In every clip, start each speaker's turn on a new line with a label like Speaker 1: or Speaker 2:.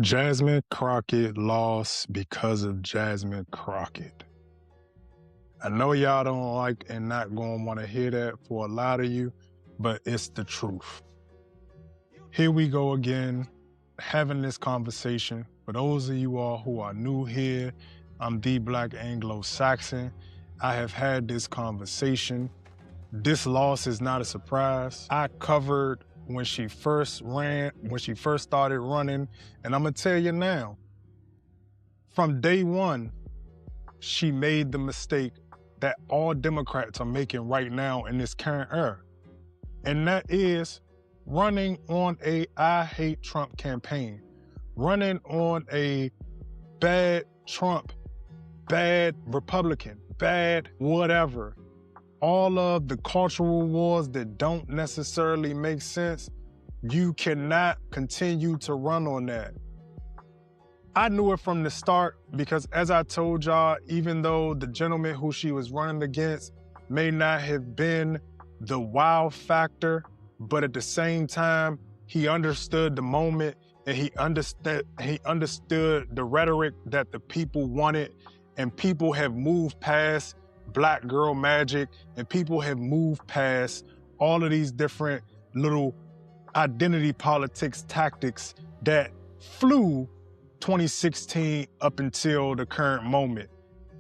Speaker 1: Jasmine Crockett lost because of Jasmine Crockett. I know y'all don't like and not gonna wanna hear that for a lot of you, but it's the truth. Here we go again, having this conversation. For those of you all who are new here, I'm the Black Anglo-Saxon. I have had this conversation. This loss is not a surprise. I covered when she first started running, and I'm gonna tell you now, from day one, she made the mistake that all Democrats are making right now in this current era. And that is running on a I hate Trump campaign, running on a bad Trump, bad Republican, bad whatever. All of the cultural wars that don't necessarily make sense, you cannot continue to run on that. I knew it from the start because, as I told y'all, even though the gentleman who she was running against may not have been the wow factor, but at the same time, he understood the moment and he understood the rhetoric that the people wanted, and people have moved past Black girl magic, and people have moved past all of these different little identity politics tactics that flew 2016 up until the current moment.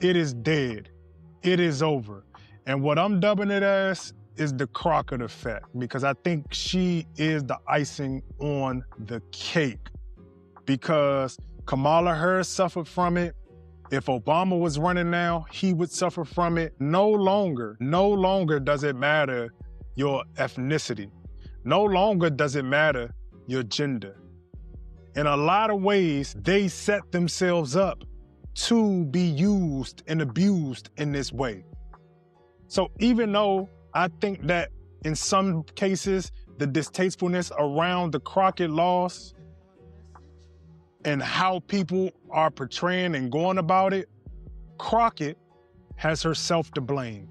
Speaker 1: It is dead. It is over. And what I'm dubbing it as is the Crockett Effect, because I think she is the icing on the cake. Because Kamala Harris suffered from it. If Obama was running now, he would suffer from it. No longer does it matter your ethnicity. No longer does it matter your gender. In a lot of ways, they set themselves up to be used and abused in this way. So even though I think that in some cases, the distastefulness around the Crockett loss and how people are portraying and going about it, Crockett has herself to blame.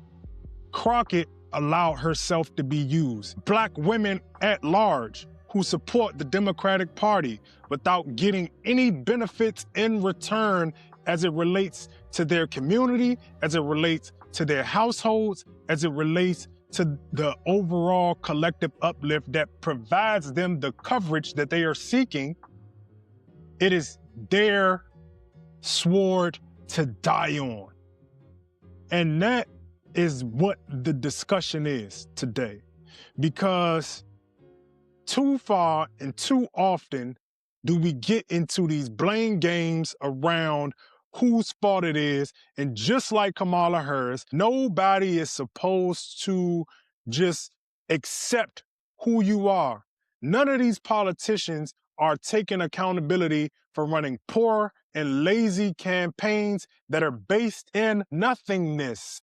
Speaker 1: Crockett allowed herself to be used. Black women at large who support the Democratic Party without getting any benefits in return as it relates to their community, as it relates to their households, as it relates to the overall collective uplift that provides them the coverage that they are seeking. It is their sword to die on. And that is what the discussion is today. Because too far and too often do we get into these blame games around whose fault it is. And just like Kamala Harris, nobody is supposed to just accept who you are. None of these politicians are taking accountability for running poor and lazy campaigns that are based in nothingness.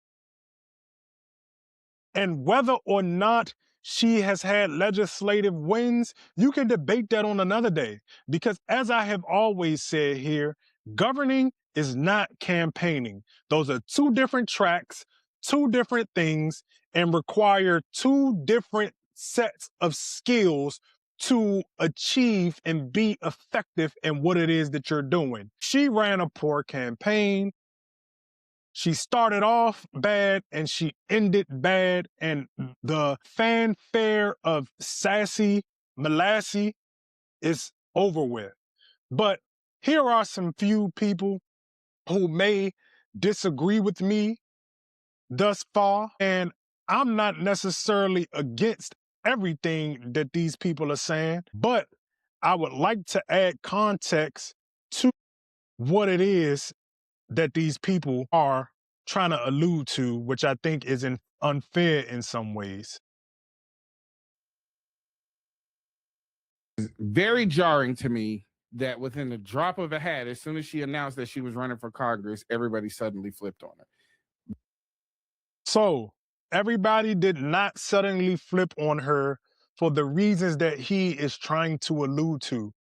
Speaker 1: And whether or not she has had legislative wins, you can debate that on another day. Because as I have always said here, governing is not campaigning. Those are two different tracks, two different things, and require two different sets of skills to achieve and be effective in what it is that you're doing. She ran a poor campaign. She started off bad and she ended bad, and the fanfare of sassy Molassy is over with. But here are some few people who may disagree with me thus far, and I'm not necessarily against everything that these people are saying, but I would like to add context to what it is that these people are trying to allude to, which I think is unfair in some ways.
Speaker 2: Very jarring to me that within the drop of a hat, as soon as she announced that she was running for Congress, everybody suddenly flipped on her.
Speaker 1: So everybody did not suddenly flip on her for the reasons that he is trying to allude to.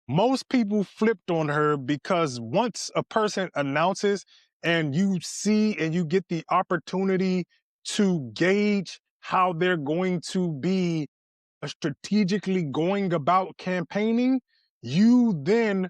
Speaker 1: Most people flipped on her because once a person announces and you see and you get the opportunity to gauge how they're going to be strategically going about campaigning, you then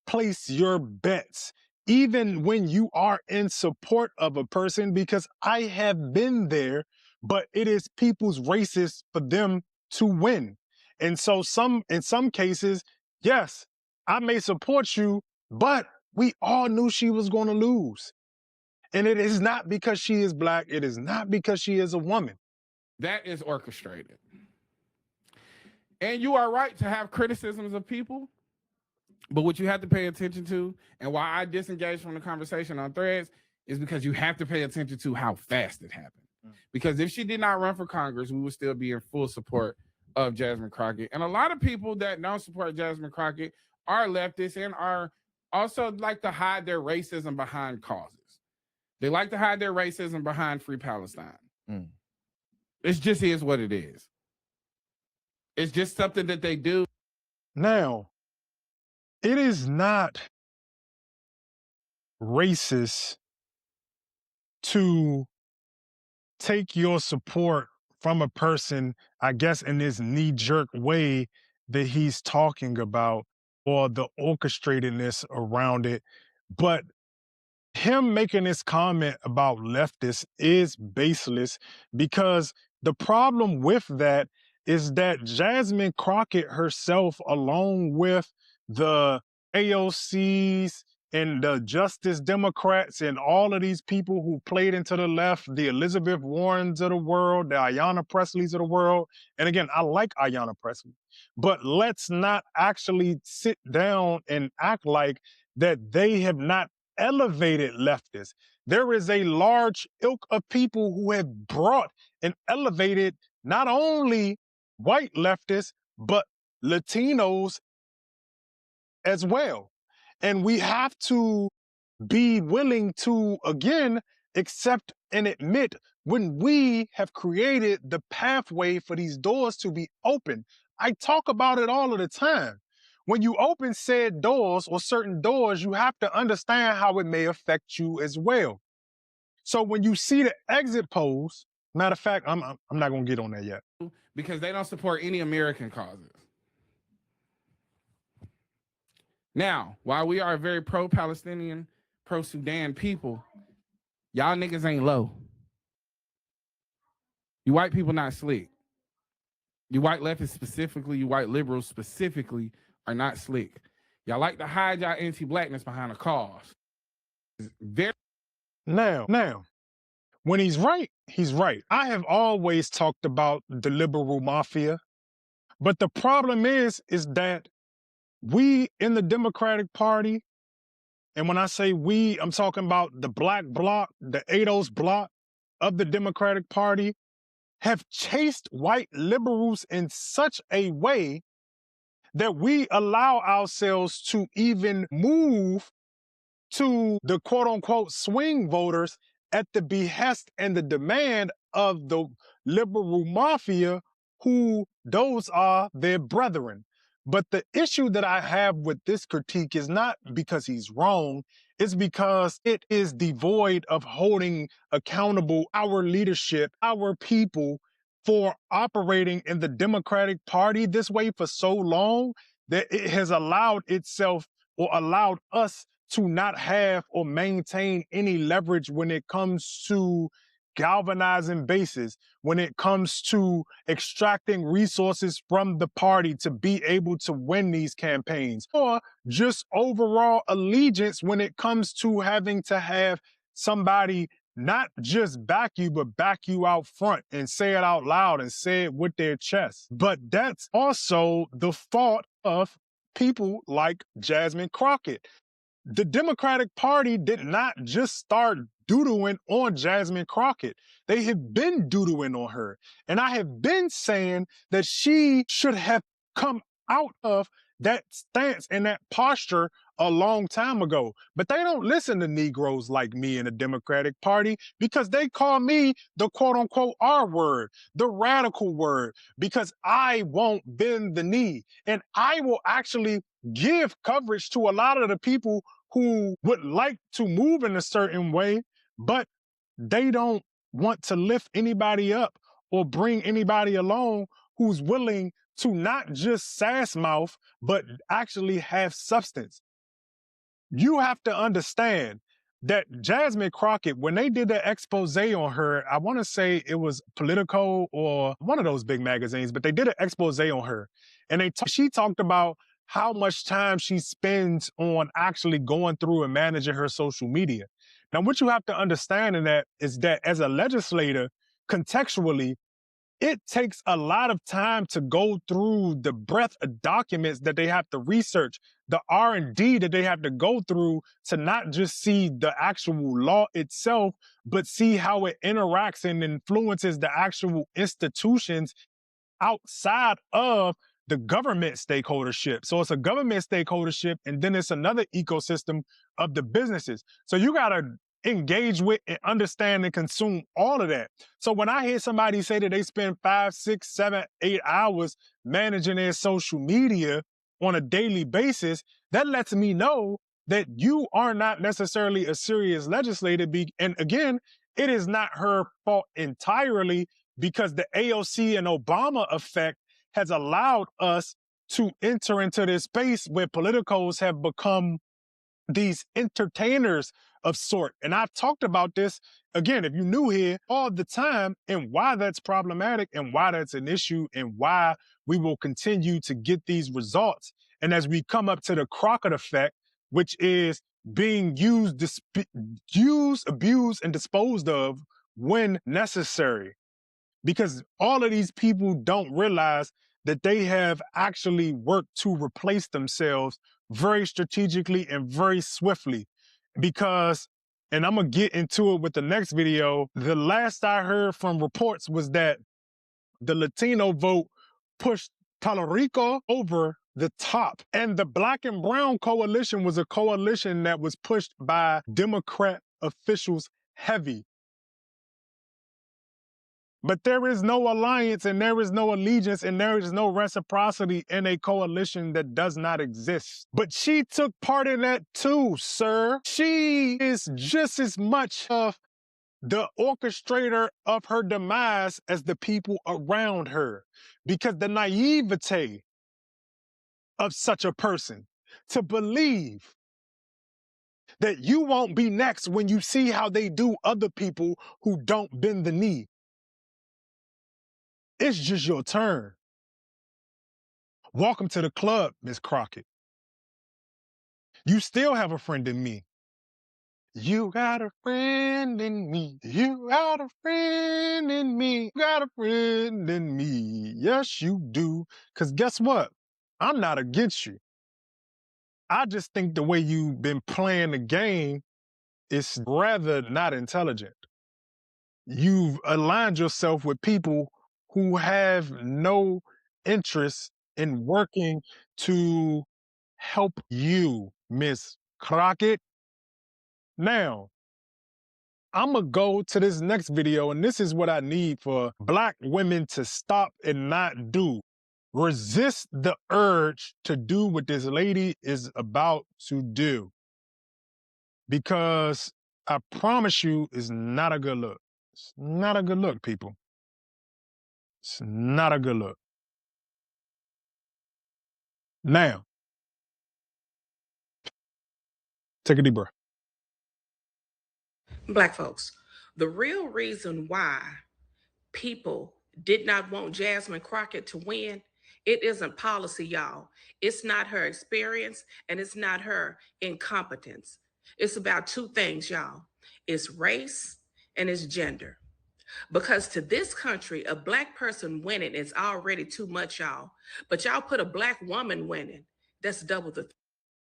Speaker 1: place your bets, even when you are in support of a person, because I have been there, but it is people's races for them to win. And so in some cases, yes, I may support you, but we all knew she was going to lose. And it is not because she is black. It is not because she is a woman.
Speaker 2: That is orchestrated. And you are right to have criticisms of people. But what you have to pay attention to, and why I disengaged from the conversation on Threads, is because you have to pay attention to how fast it happened. Because if she did not run for Congress, we would still be in full support of Jasmine Crockett. And a lot of people that don't support Jasmine Crockett are leftists and are also like to hide their racism behind causes. They like to hide their racism behind Free Palestine. It just is what it is. It's just something that they do.
Speaker 1: Now, it is not racist to take your support from a person, I guess, in this knee-jerk way that he's talking about, or the orchestratedness around it. But him making this comment about leftists is baseless, because the problem with that is that Jasmine Crockett herself, along with the AOCs and the Justice Democrats and all of these people who played into the left, the Elizabeth Warrens of the world, the Ayanna Presleys of the world. And again, I like Ayanna Presley, but let's not actually sit down and act like that they have not elevated leftists. There is a large ilk of people who have brought and elevated not only white leftists, but Latinos as well. And we have to be willing to, again, accept and admit when we have created the pathway for these doors to be open. I talk about it all of the time. When you open said doors or certain doors, you have to understand how it may affect you as well. So when you see the exit polls, matter of fact, I'm not going to get on that yet.
Speaker 2: Because they don't support any American causes. Now, while we are a very pro-Palestinian, pro-Sudan people, y'all niggas ain't low. You white people not slick. You white leftists specifically, you white liberals specifically are not slick. Y'all like to hide y'all anti-blackness behind a cause.
Speaker 1: Now, when he's right, he's right. I have always talked about the liberal mafia, but the problem is that we in the Democratic Party, and when I say we, I'm talking about the black bloc, the ADOS bloc of the Democratic Party, have chased white liberals in such a way that we allow ourselves to even move to the quote unquote swing voters at the behest and the demand of the liberal mafia, who those are their brethren. But the issue that I have with this critique is not because he's wrong, it's because it is devoid of holding accountable our leadership, our people, for operating in the Democratic Party this way for so long that it has allowed itself or allowed us to not have or maintain any leverage when it comes to galvanizing bases, when it comes to extracting resources from the party to be able to win these campaigns, or just overall allegiance when it comes to having to have somebody not just back you, but back you out front and say it out loud and say it with their chest. But that's also the fault of people like Jasmine Crockett. The Democratic Party did not just start doodling on Jasmine Crockett. They have been doodling on her. And I have been saying that she should have come out of that stance and that posture a long time ago. But they don't listen to Negroes like me in the Democratic Party, because they call me the quote unquote R word, the radical word, because I won't bend the knee. And I will actually give coverage to a lot of the people who would like to move in a certain way, but they don't want to lift anybody up or bring anybody along who's willing to not just sass mouth, but actually have substance. You have to understand that Jasmine Crockett, when they did the expose on her, I want to say it was Politico or one of those big magazines, but they did an expose on her. And she talked about how much time she spends on actually going through and managing her social media. Now, what you have to understand in that is that as a legislator, contextually, it takes a lot of time to go through the breadth of documents that they have to research, the R&D that they have to go through to not just see the actual law itself, but see how it interacts and influences the actual institutions outside of the government stakeholdership. So it's a government stakeholdership, and then it's another ecosystem of the businesses. So you got to engage with and understand and consume all of that. So when I hear somebody say that they spend 5, 6, 7, 8 hours managing their social media on a daily basis, that lets me know that you are not necessarily a serious legislator. And again, it is not her fault entirely, because the AOC and Obama effect has allowed us to enter into this space where politicos have become these entertainers of sort. And I've talked about this, again, if you're new here, all the time, and why that's problematic and why that's an issue and why we will continue to get these results. And as we come up to the Crockett Effect, which is being used, abused, and disposed of when necessary. Because all of these people don't realize that they have actually worked to replace themselves very strategically and very swiftly. Because, and I'm going to get into it with the next video, the last I heard from reports was that the Latino vote pushed Puerto Rico over the top. And the Black and Brown coalition was a coalition that was pushed by Democrat officials heavy. But there is no alliance and there is no allegiance and there is no reciprocity in a coalition that does not exist. But she took part in that too, sir. She is just as much of the orchestrator of her demise as the people around her. Because the naivete of such a person to believe that you won't be next when you see how they do other people who don't bend the knee. It's just your turn. Welcome to the club, Miss Crockett. You still have a friend in me. You got a friend in me. You got a friend in me. You got a friend in me. Yes, you do. Because guess what? I'm not against you. I just think the way you've been playing the game is rather not intelligent. You've aligned yourself with people who have no interest in working to help you, Miss Crockett. Now, I'm going to go to this next video, and this is what I need for Black women to stop and not do. Resist the urge to do what this lady is about to do. Because I promise you, it's not a good look. It's not a good look, people. It's not a good look. Now, take a deep breath.
Speaker 3: Black folks, the real reason why people did not want Jasmine Crockett to win, it isn't policy, y'all. It's not her experience and it's not her incompetence. It's about two things, y'all. It's race and it's gender. Because to this country, a Black person winning is already too much, y'all. But y'all put a Black woman winning, that's double the.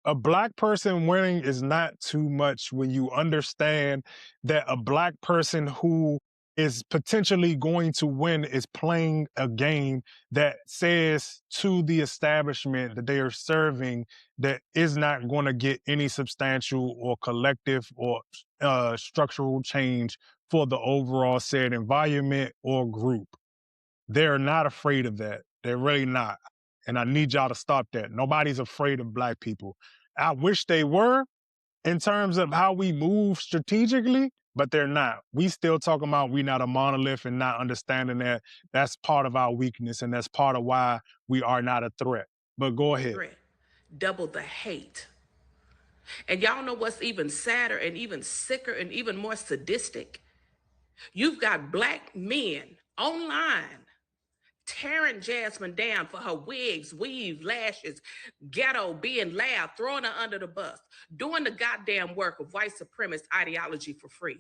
Speaker 1: A Black person winning is not too much when you understand that a Black person who is potentially going to win is playing a game that says to the establishment that they are serving that is not going to get any substantial or collective or structural change for the overall said environment or group. They're not afraid of that. They're really not. And I need y'all to stop that. Nobody's afraid of Black people. I wish they were in terms of how we move strategically, but they're not. We still talking about we not a monolith and not understanding that that's part of our weakness and that's part of why we are not a threat. But go ahead.
Speaker 3: Threat. Double the hate. And y'all know what's even sadder and even sicker and even more sadistic? You've got black men online tearing Jasmine down for her wigs, weave, lashes, ghetto, being loud, throwing her under the bus, doing the goddamn work of white supremacist ideology for free.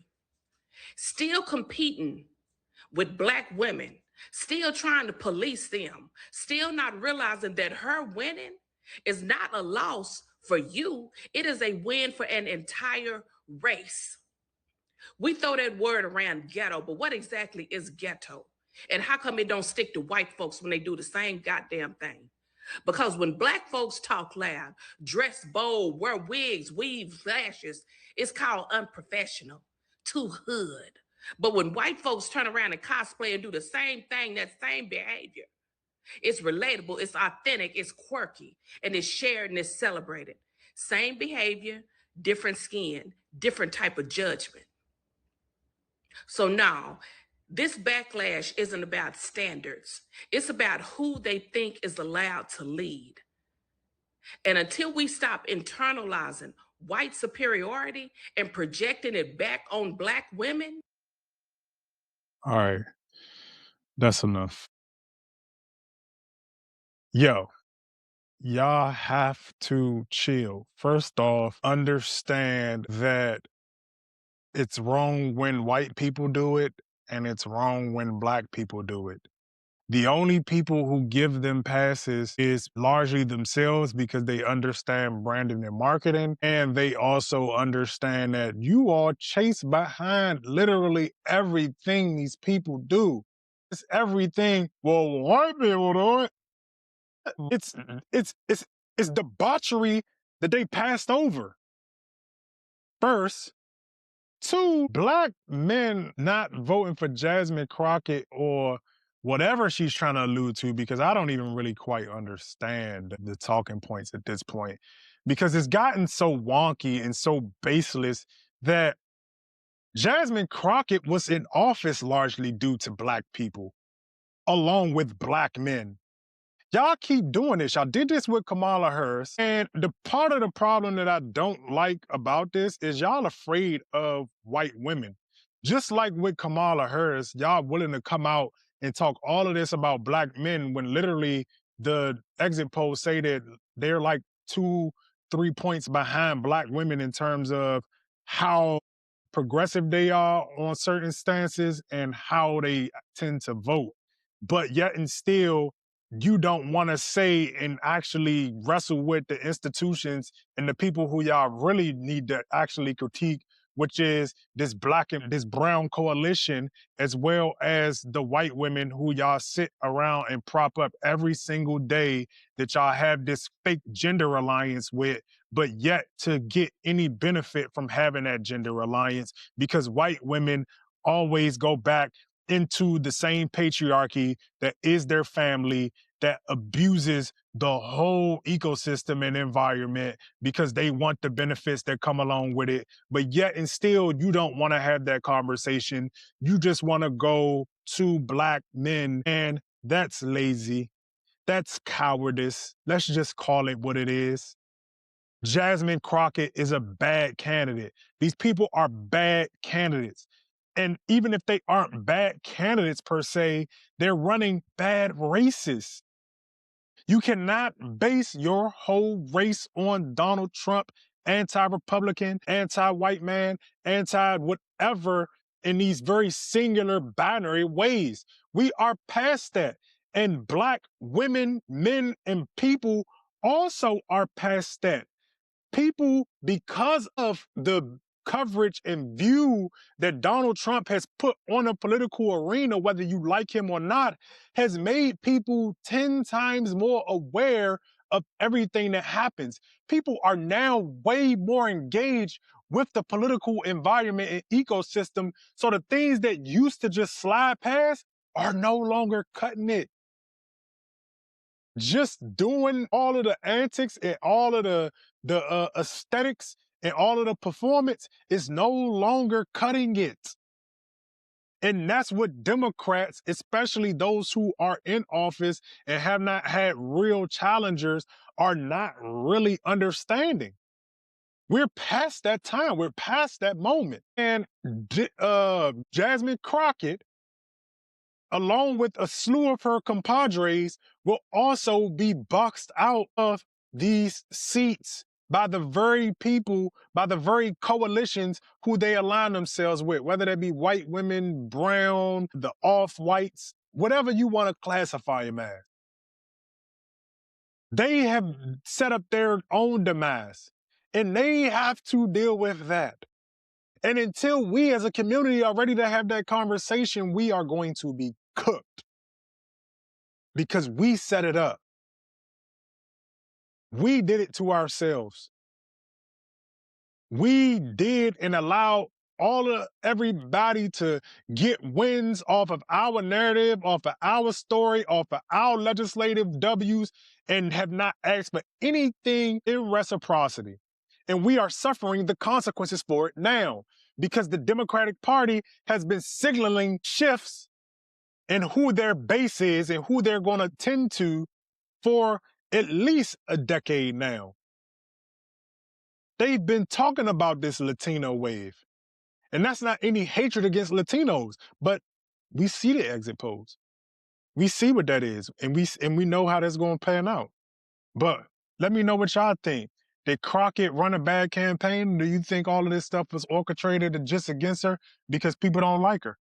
Speaker 3: Still competing with black women, still trying to police them, still not realizing that her winning is not a loss for you, it is a win for an entire race. We throw that word around ghetto, but what exactly is ghetto? And how come it don't stick to white folks when they do the same goddamn thing? Because when black folks talk loud, dress bold, wear wigs, weave lashes, it's called unprofessional, too hood. But when white folks turn around and cosplay and do the same thing, that same behavior, it's relatable, it's authentic, it's quirky, and it's shared and it's celebrated. Same behavior, different skin, different type of judgment. So now, this backlash isn't about standards. It's about who they think is allowed to lead. And until we stop internalizing white superiority and projecting it back on black women.
Speaker 1: All right, that's enough. Yo, y'all have to chill. First off, understand that it's wrong when white people do it, and it's wrong when black people do it. The only people who give them passes is largely themselves because they understand branding and marketing, and they also understand that you all chase behind literally everything these people do. It's everything. Well, white people do it. It's debauchery that they passed over. First. Two, black men not voting for Jasmine Crockett or whatever she's trying to allude to, because I don't even really quite understand the talking points at this point, because it's gotten so wonky and so baseless that Jasmine Crockett was in office largely due to black people, along with black men. Y'all keep doing this. Y'all did this with Kamala Harris. And the part of the problem that I don't like about this is y'all afraid of white women. Just like with Kamala Harris, y'all willing to come out and talk all of this about black men when literally the exit polls say that they're like 2-3 points behind black women in terms of how progressive they are on certain stances and how they tend to vote. But yet and still, you don't want to say and actually wrestle with the institutions and the people who y'all really need to actually critique, which is this black and this brown coalition, as well as the white women who y'all sit around and prop up every single day that y'all have this fake gender alliance with, but yet to get any benefit from having that gender alliance, because white women always go back into the same patriarchy that is their family, that abuses the whole ecosystem and environment because they want the benefits that come along with it. But yet and still, you don't want to have that conversation. You just want to go to black men, and that's lazy. That's cowardice. Let's just call it what it is. Jasmine Crockett is a bad candidate. These people are bad candidates. And even if they aren't bad candidates per se, they're running bad races. You cannot base your whole race on Donald Trump, anti-Republican, anti-white man, anti-whatever in these very singular binary ways. We are past that. And black women, men, and people also are past that. People, because of the coverage and view that Donald Trump has put on a political arena, whether you like him or not, has made people 10 times more aware of everything that happens. People are now way more engaged with the political environment and ecosystem. So the things that used to just slide past are no longer cutting it. Just doing all of the antics and all of the aesthetics and all of the performance is no longer cutting it. And that's what Democrats, especially those who are in office and have not had real challengers, are not really understanding. We're past that time. We're past that moment. And Jasmine Crockett, along with a slew of her compadres, will also be boxed out of these seats by the very people, by the very coalitions who they align themselves with, whether that be white women, brown, the off-whites, whatever you want to classify them as. They have set up their own demise, and they have to deal with that. And until we as a community are ready to have that conversation, we are going to be cooked because we set it up. We did it to ourselves. We did and allowed everybody to get wins off of our narrative, off of our story, off of our legislative W's, and have not asked for anything in reciprocity. And we are suffering the consequences for it now because the Democratic Party has been signaling shifts in who their base is and who they're going to tend to for at least a decade now. They've been talking about this Latino wave. And that's not any hatred against Latinos, but we see the exit polls. We see what that is, and we know how that's going to pan out. But let me know what y'all think. Did Crockett run a bad campaign? Do you think all of this stuff was orchestrated just against her because people don't like her?